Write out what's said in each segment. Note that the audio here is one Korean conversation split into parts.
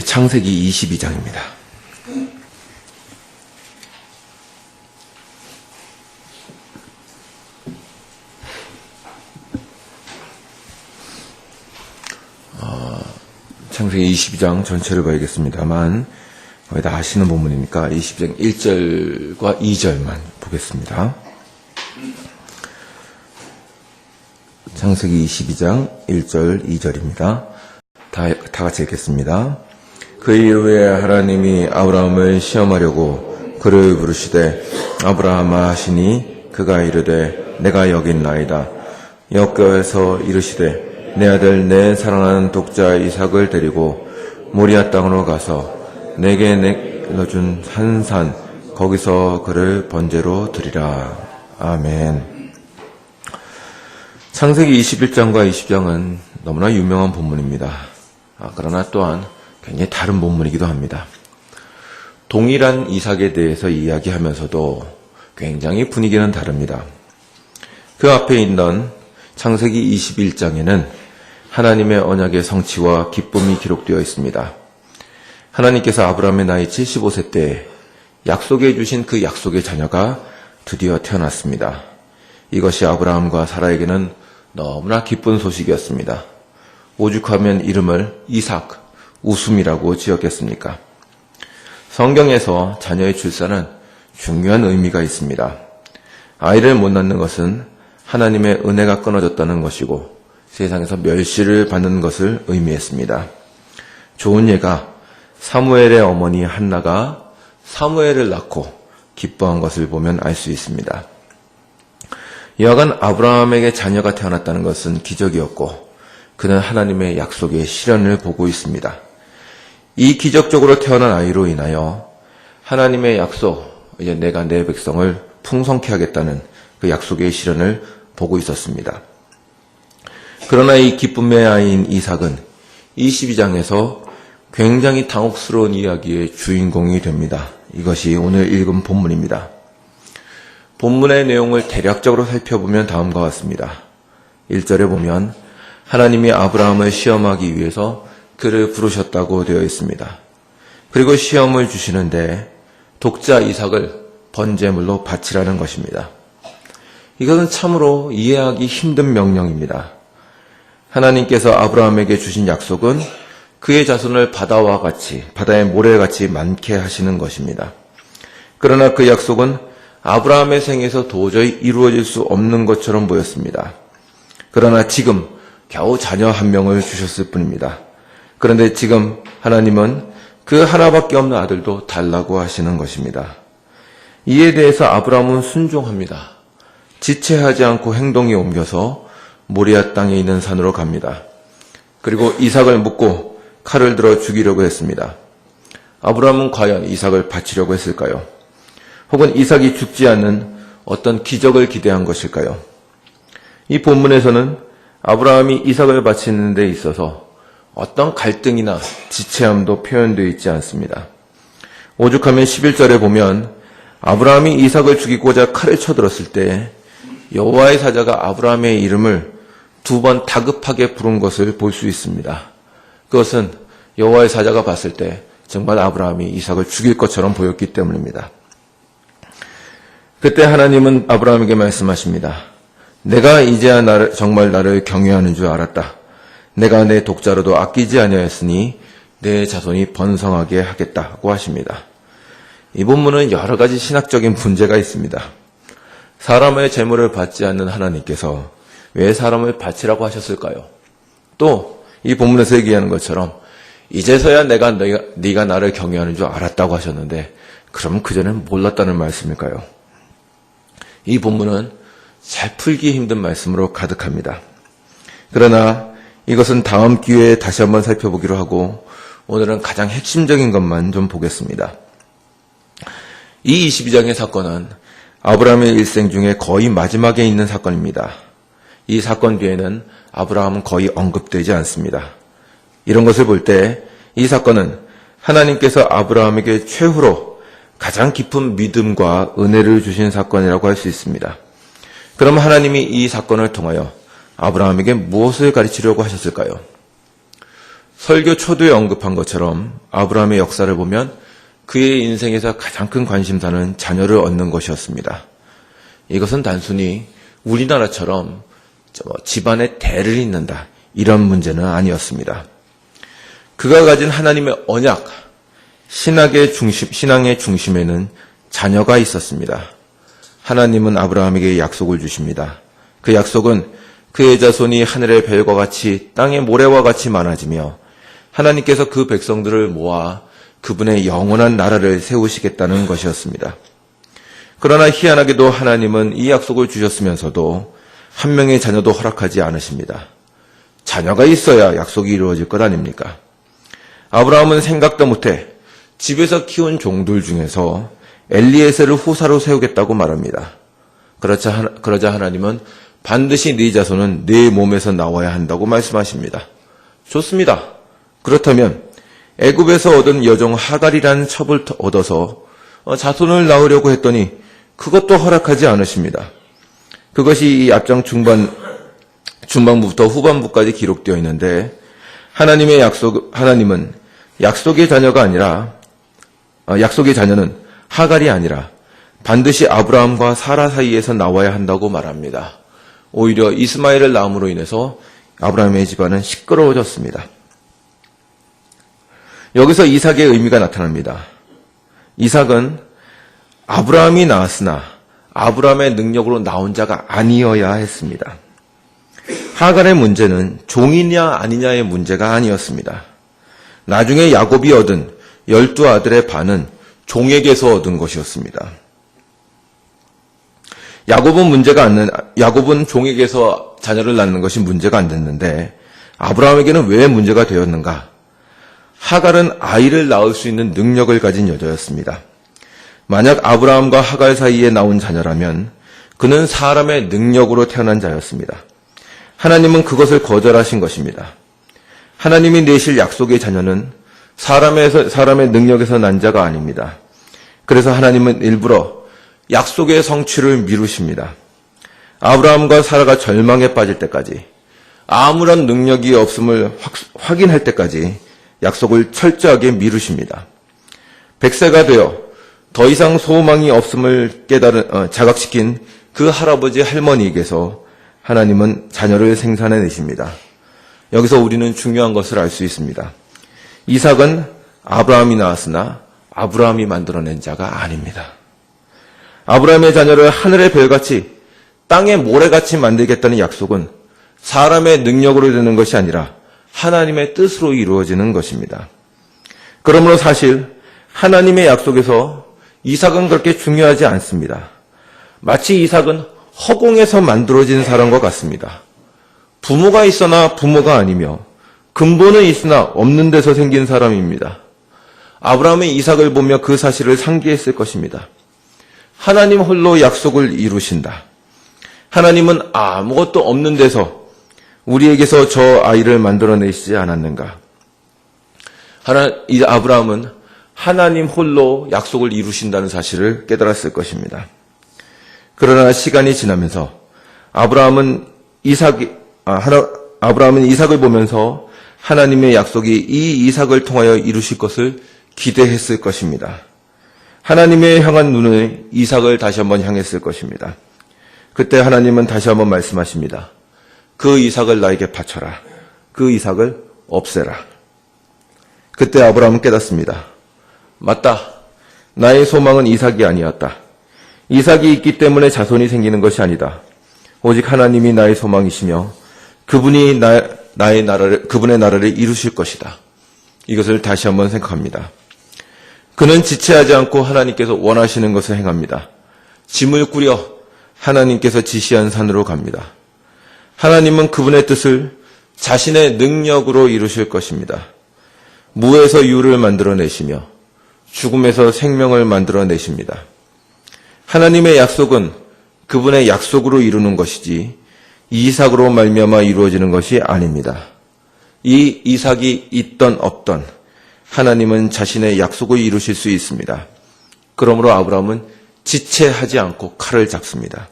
창세기 22장입니다. 창세기 22장 전체를 봐야겠습니다만 거의 다 아시는 본문이니까 22장 1절과 2절만 보겠습니다. 창세기 22장 1절 2절입니다. 다 같이 읽겠습니다. 그 이후에 하나님이 아브라함을 시험하려고 그를 부르시되 아브라함아 하시니 그가 이르되 내가 여기 있나이다. 여호와께서 이르시되 내 아들 내 사랑하는 독자 이삭을 데리고 모리아 땅으로 가서 내게 내어준 한 산 거기서 그를 번제로 드리라. 아멘. 창세기 21장과 20장은 너무나 유명한 본문입니다. 그러나 또한 굉장히 다른 본문이기도 합니다. 동일한 이삭에 대해서 이야기하면서도 굉장히 분위기는 다릅니다. 그 앞에 있는 창세기 21장에는 하나님의 언약의 성취와 기쁨이 기록되어 있습니다. 하나님께서 아브라함의 나이 75세 때 약속해 주신 그 약속의 자녀가 드디어 태어났습니다. 이것이 아브라함과 사라에게는 너무나 기쁜 소식이었습니다. 오죽하면 이름을 이삭, 웃음이라고 지었겠습니까? 성경에서 자녀의 출산은 중요한 의미가 있습니다. 아이를 못 낳는 것은 하나님의 은혜가 끊어졌다는 것이고 세상에서 멸시를 받는 것을 의미했습니다. 좋은 예가 사무엘의 어머니 한나가 사무엘을 낳고 기뻐한 것을 보면 알 수 있습니다. 여하간 아브라함에게 자녀가 태어났다는 것은 기적이었고 그는 하나님의 약속의 실현을 보고 있습니다. 이 기적적으로 태어난 아이로 인하여 하나님의 약속, 이제 내가 내 백성을 풍성케 하겠다는 그 약속의 실현을 보고 있었습니다. 그러나 이 기쁨의 아이인 이삭은 22장에서 굉장히 당혹스러운 이야기의 주인공이 됩니다. 이것이 오늘 읽은 본문입니다. 본문의 내용을 대략적으로 살펴보면 다음과 같습니다. 1절에 보면 하나님이 아브라함을 시험하기 위해서 그를 부르셨다고 되어 있습니다. 그리고 시험을 주시는데 독자 이삭을 번제물로 바치라는 것입니다. 이것은 참으로 이해하기 힘든 명령입니다. 하나님께서 아브라함에게 주신 약속은 그의 자손을 바다와 같이, 바다의 모래같이 많게 하시는 것입니다. 그러나 그 약속은 아브라함의 생에서 도저히 이루어질 수 없는 것처럼 보였습니다. 그러나 지금 겨우 자녀 한 명을 주셨을 뿐입니다. 그런데 지금 하나님은 그 하나밖에 없는 아들도 달라고 하시는 것입니다. 이에 대해서 아브라함은 순종합니다. 지체하지 않고 행동이 옮겨서 모리아 땅에 있는 산으로 갑니다. 그리고 이삭을 묶고 칼을 들어 죽이려고 했습니다. 아브라함은 과연 이삭을 바치려고 했을까요? 혹은 이삭이 죽지 않는 어떤 기적을 기대한 것일까요? 이 본문에서는 아브라함이 이삭을 바치는 데 있어서 어떤 갈등이나 지체함도 표현되어 있지 않습니다. 오죽하면 11절에 보면 아브라함이 이삭을 죽이고자 칼을 쳐들었을 때 여호와의 사자가 아브라함의 이름을 2번 다급하게 부른 것을 볼 수 있습니다. 그것은 여호와의 사자가 봤을 때 정말 아브라함이 이삭을 죽일 것처럼 보였기 때문입니다. 그때 하나님은 아브라함에게 말씀하십니다. 내가 이제야 정말 나를 경외하는 줄 알았다. 내가 내 독자로도 아끼지 아니하였으니 내 자손이 번성하게 하겠다고 하십니다. 이 본문은 여러 가지 신학적인 문제가 있습니다. 사람의 재물을 받지 않는 하나님께서 왜 사람을 바치라고 하셨을까요? 또 이 본문에서 얘기하는 것처럼 이제서야 네가 나를 경외하는 줄 알았다고 하셨는데 그럼 그전엔 몰랐다는 말씀일까요? 이 본문은 잘 풀기 힘든 말씀으로 가득합니다. 그러나 이것은 다음 기회에 다시 한번 살펴보기로 하고 오늘은 가장 핵심적인 것만 좀 보겠습니다. 이 22장의 사건은 아브라함의 일생 중에 거의 마지막에 있는 사건입니다. 이 사건 뒤에는 아브라함은 거의 언급되지 않습니다. 이런 것을 볼 때 이 사건은 하나님께서 아브라함에게 최후로 가장 깊은 믿음과 은혜를 주신 사건이라고 할 수 있습니다. 그럼 하나님이 이 사건을 통하여 아브라함에게 무엇을 가르치려고 하셨을까요? 설교 초두에 언급한 것처럼 아브라함의 역사를 보면 그의 인생에서 가장 큰 관심사는 자녀를 얻는 것이었습니다. 이것은 단순히 우리나라처럼 집안에 대를 잇는다 이런 문제는 아니었습니다. 그가 가진 하나님의 언약, 신앙의 중심에는 자녀가 있었습니다. 하나님은 아브라함에게 약속을 주십니다. 그 약속은 그의 자손이 하늘의 별과 같이 땅의 모래와 같이 많아지며 하나님께서 그 백성들을 모아 그분의 영원한 나라를 세우시겠다는 것이었습니다. 그러나 희한하게도 하나님은 이 약속을 주셨으면서도 한 명의 자녀도 허락하지 않으십니다. 자녀가 있어야 약속이 이루어질 것 아닙니까? 아브라함은 생각도 못해 집에서 키운 종들 중에서 엘리에셀을 후사로 세우겠다고 말합니다. 그러자 하나님은 반드시 네 자손은 네 몸에서 나와야 한다고 말씀하십니다. 좋습니다. 그렇다면 애굽에서 얻은 여종 하갈이라는 첩을 얻어서 자손을 낳으려고 했더니 그것도 허락하지 않으십니다. 그것이 이 앞장 중반부부터 후반부까지 기록되어 있는데 하나님은 약속의 자녀는 하갈이 아니라 반드시 아브라함과 사라 사이에서 나와야 한다고 말합니다. 오히려 이스마엘을 낳음으로 인해서 아브라함의 집안은 시끄러워졌습니다. 여기서 이삭의 의미가 나타납니다. 이삭은 아브라함이 낳았으나 아브라함의 능력으로 나온 자가 아니어야 했습니다. 하갈의 문제는 종이냐 아니냐의 문제가 아니었습니다. 나중에 야곱이 얻은 12아들의 반은 종에게서 얻은 것이었습니다. 야곱은 종에게서 자녀를 낳는 것이 문제가 안 됐는데 아브라함에게는 왜 문제가 되었는가? 하갈은 아이를 낳을 수 있는 능력을 가진 여자였습니다. 만약 아브라함과 하갈 사이에 나온 자녀라면 그는 사람의 능력으로 태어난 자였습니다. 하나님은 그것을 거절하신 것입니다. 하나님이 내실 약속의 자녀는 사람의 능력에서 난 자가 아닙니다. 그래서 하나님은 일부러 약속의 성취를 미루십니다. 아브라함과 사라가 절망에 빠질 때까지, 아무런 능력이 없음을 확인할 때까지 약속을 철저하게 미루십니다. 100세가 되어 더 이상 소망이 없음을 자각시킨 그 할아버지 할머니에게서 하나님은 자녀를 생산해내십니다. 여기서 우리는 중요한 것을 알 수 있습니다. 이삭은 아브라함이 낳았으나 아브라함이 만들어낸 자가 아닙니다. 아브라함의 자녀를 하늘의 별같이 땅의 모래같이 만들겠다는 약속은 사람의 능력으로 되는 것이 아니라 하나님의 뜻으로 이루어지는 것입니다. 그러므로 사실 하나님의 약속에서 이삭은 그렇게 중요하지 않습니다. 마치 이삭은 허공에서 만들어진 사람과 같습니다. 부모가 있으나 부모가 아니며 근본은 있으나 없는 데서 생긴 사람입니다. 아브라함이 이삭을 보며 그 사실을 상기했을 것입니다. 하나님 홀로 약속을 이루신다. 하나님은 아무것도 없는 데서 우리에게서 저 아이를 만들어내시지 않았는가? 아브라함은 하나님 홀로 약속을 이루신다는 사실을 깨달았을 것입니다. 그러나 시간이 지나면서 아브라함은 이삭을 보면서 하나님의 약속이 이 이삭을 통하여 이루실 것을 기대했을 것입니다. 하나님의 향한 눈을 이삭을 다시 한번 향했을 것입니다. 그때 하나님은 다시 한번 말씀하십니다. 그 이삭을 나에게 바쳐라. 그 이삭을 없애라. 그때 아브라함은 깨닫습니다. 맞다. 나의 소망은 이삭이 아니었다. 이삭이 있기 때문에 자손이 생기는 것이 아니다. 오직 하나님이 나의 소망이시며 그분이 그분의 나라를 이루실 것이다. 이것을 다시 한번 생각합니다. 그는 지체하지 않고 하나님께서 원하시는 것을 행합니다. 짐을 꾸려 하나님께서 지시한 산으로 갑니다. 하나님은 그분의 뜻을 자신의 능력으로 이루실 것입니다. 무에서 유를 만들어내시며 죽음에서 생명을 만들어내십니다. 하나님의 약속은 그분의 약속으로 이루는 것이지 이삭으로 말미암아 이루어지는 것이 아닙니다. 이 이삭이 있던 없던 하나님은 자신의 약속을 이루실 수 있습니다. 그러므로 아브라함은 지체하지 않고 칼을 잡습니다.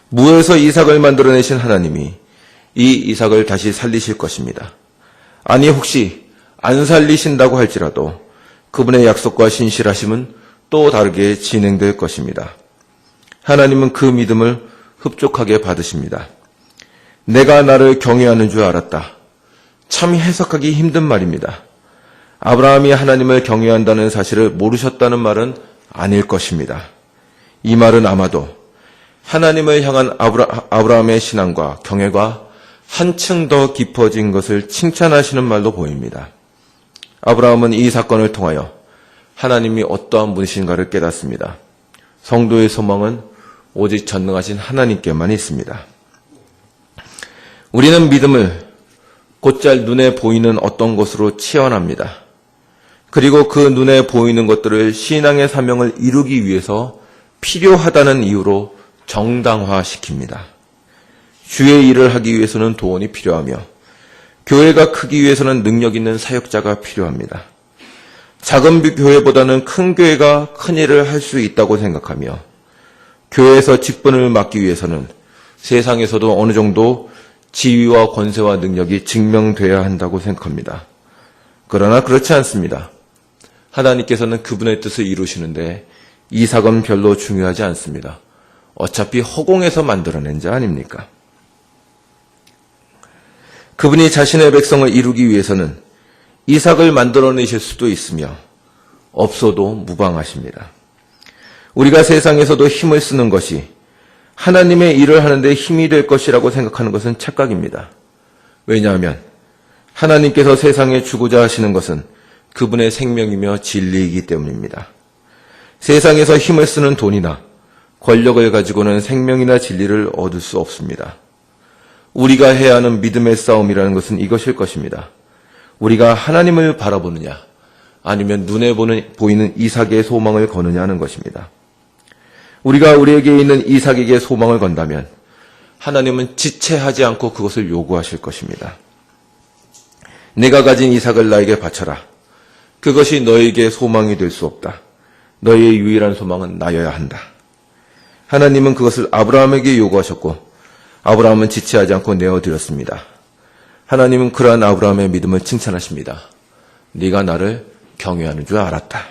무에서 이삭을 만들어내신 하나님이 이 이삭을 다시 살리실 것입니다. 아니 혹시 안 살리신다고 할지라도 그분의 약속과 신실하심은 또 다르게 진행될 것입니다. 하나님은 그 믿음을 흡족하게 받으십니다. 내가 나를 경외하는 줄 알았다. 참 해석하기 힘든 말입니다. 아브라함이 하나님을 경외한다는 사실을 모르셨다는 말은 아닐 것입니다. 이 말은 아마도 하나님을 향한 아브라함의 신앙과 경외가 한층 더 깊어진 것을 칭찬하시는 말로 보입니다. 아브라함은 이 사건을 통하여 하나님이 어떠한 분이신가를 깨닫습니다. 성도의 소망은 오직 전능하신 하나님께만 있습니다. 우리는 믿음을 곧잘 눈에 보이는 어떤 것으로 치환합니다. 그리고 그 눈에 보이는 것들을 신앙의 사명을 이루기 위해서 필요하다는 이유로 정당화시킵니다. 주의 일을 하기 위해서는 돈이 필요하며 교회가 크기 위해서는 능력 있는 사역자가 필요합니다. 작은 교회보다는 큰 교회가 큰 일을 할 수 있다고 생각하며 교회에서 직분을 맡기 위해서는 세상에서도 어느 정도 지위와 권세와 능력이 증명돼야 한다고 생각합니다. 그러나 그렇지 않습니다. 하나님께서는 그분의 뜻을 이루시는데 이삭은 별로 중요하지 않습니다. 어차피 허공에서 만들어낸 자 아닙니까? 그분이 자신의 백성을 이루기 위해서는 이삭을 만들어내실 수도 있으며 없어도 무방하십니다. 우리가 세상에서도 힘을 쓰는 것이 하나님의 일을 하는데 힘이 될 것이라고 생각하는 것은 착각입니다. 왜냐하면 하나님께서 세상에 주고자 하시는 것은 그분의 생명이며 진리이기 때문입니다. 세상에서 힘을 쓰는 돈이나 권력을 가지고는 생명이나 진리를 얻을 수 없습니다. 우리가 해야 하는 믿음의 싸움이라는 것은 이것일 것입니다. 우리가 하나님을 바라보느냐 아니면 눈에 보이는 이삭의 소망을 거느냐 하는 것입니다. 우리가 우리에게 있는 이삭에게 소망을 건다면 하나님은 지체하지 않고 그것을 요구하실 것입니다. 내가 가진 이삭을 나에게 바쳐라. 그것이 너에게 소망이 될 수 없다. 너의 유일한 소망은 나여야 한다. 하나님은 그것을 아브라함에게 요구하셨고 아브라함은 지체하지 않고 내어드렸습니다. 하나님은 그러한 아브라함의 믿음을 칭찬하십니다. 네가 나를 경외하는 줄 알았다.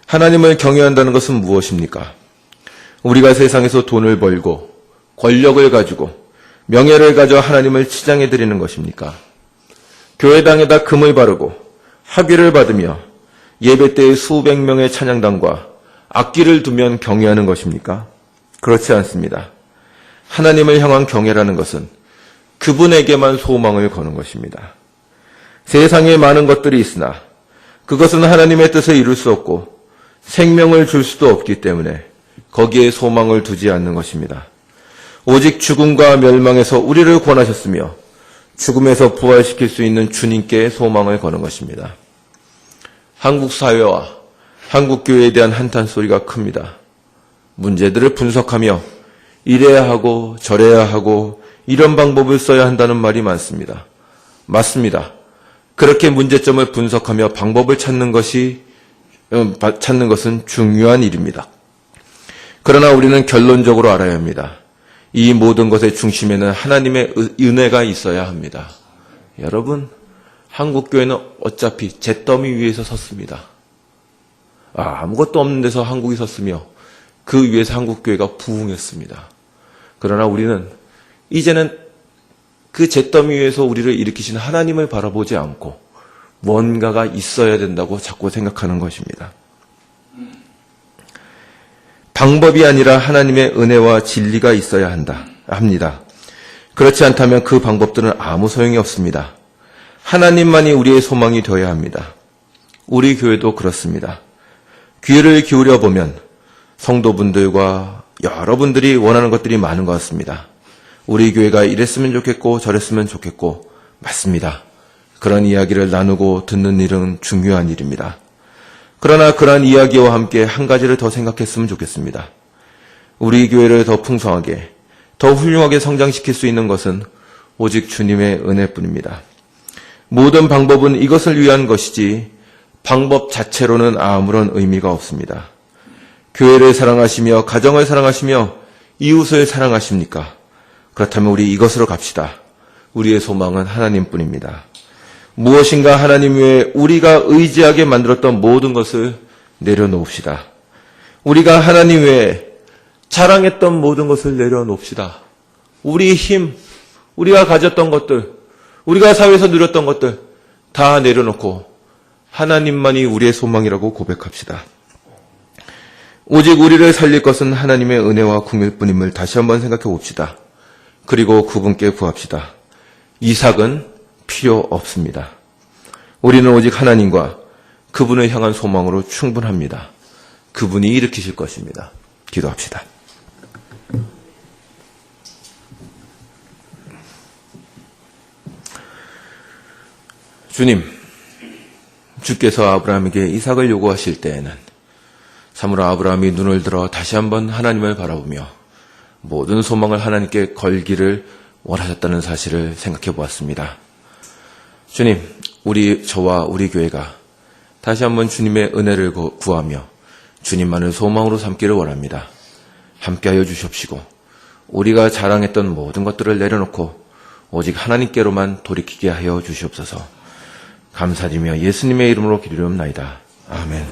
하나님을 경외한다는 것은 무엇입니까? 우리가 세상에서 돈을 벌고 권력을 가지고 명예를 가져 하나님을 치장해 드리는 것입니까? 교회당에다 금을 바르고 학위를 받으며 예배 때에 수백 명의 찬양단과 악기를 두면 경외하는 것입니까? 그렇지 않습니다. 하나님을 향한 경외라는 것은 그분에게만 소망을 거는 것입니다. 세상에 많은 것들이 있으나 그것은 하나님의 뜻을 이룰 수 없고 생명을 줄 수도 없기 때문에 거기에 소망을 두지 않는 것입니다. 오직 죽음과 멸망에서 우리를 구원하셨으며 죽음에서 부활시킬 수 있는 주님께 소망을 거는 것입니다. 한국 사회와 한국 교회에 대한 한탄소리가 큽니다. 문제들을 분석하며 이래야 하고 저래야 하고 이런 방법을 써야 한다는 말이 많습니다. 맞습니다. 그렇게 문제점을 분석하며 방법을 찾는 것은 중요한 일입니다. 그러나 우리는 결론적으로 알아야 합니다. 이 모든 것의 중심에는 하나님의 은혜가 있어야 합니다. 여러분, 한국교회는 어차피 잿더미 위에서 섰습니다. 아무것도 없는 데서 한국이 섰으며 그 위에서 한국교회가 부흥했습니다. 그러나 우리는 이제는 그 잿더미 위에서 우리를 일으키신 하나님을 바라보지 않고 뭔가가 있어야 된다고 자꾸 생각하는 것입니다. 방법이 아니라 하나님의 은혜와 진리가 있어야 합니다. 그렇지 않다면 그 방법들은 아무 소용이 없습니다. 하나님만이 우리의 소망이 되어야 합니다. 우리 교회도 그렇습니다. 귀를 기울여 보면 성도분들과 여러분들이 원하는 것들이 많은 것 같습니다. 우리 교회가 이랬으면 좋겠고 저랬으면 좋겠고 맞습니다. 그런 이야기를 나누고 듣는 일은 중요한 일입니다. 그러나 그러한 이야기와 함께 한 가지를 더 생각했으면 좋겠습니다. 우리 교회를 더 풍성하게, 더 훌륭하게 성장시킬 수 있는 것은 오직 주님의 은혜뿐입니다. 모든 방법은 이것을 위한 것이지 방법 자체로는 아무런 의미가 없습니다. 교회를 사랑하시며 가정을 사랑하시며 이웃을 사랑하십니까? 그렇다면 우리 이것으로 갑시다. 우리의 소망은 하나님뿐입니다. 무엇인가 하나님 외에 우리가 의지하게 만들었던 모든 것을 내려놓읍시다. 우리가 하나님 외에 자랑했던 모든 것을 내려놓읍시다. 우리의 힘, 우리가 가졌던 것들, 우리가 사회에서 누렸던 것들 다 내려놓고 하나님만이 우리의 소망이라고 고백합시다. 오직 우리를 살릴 것은 하나님의 은혜와 긍휼뿐임을 다시 한번 생각해 봅시다. 그리고 그분께 구합시다. 이삭은 필요 없습니다. 우리는 오직 하나님과 그분을 향한 소망으로 충분합니다. 그분이 일으키실 것입니다. 기도합시다. 주님, 주께서 아브라함에게 이삭을 요구하실 때에는 참으로 아브라함이 눈을 들어 다시 한번 하나님을 바라보며 모든 소망을 하나님께 걸기를 원하셨다는 사실을 생각해 보았습니다. 주님, 저와 우리 교회가 다시 한번 주님의 은혜를 구하며 주님만을 소망으로 삼기를 원합니다. 함께하여 주십시고 우리가 자랑했던 모든 것들을 내려놓고 오직 하나님께로만 돌이키게 하여 주시옵소서. 감사드리며 예수님의 이름으로 기도하옵나이다. 아멘.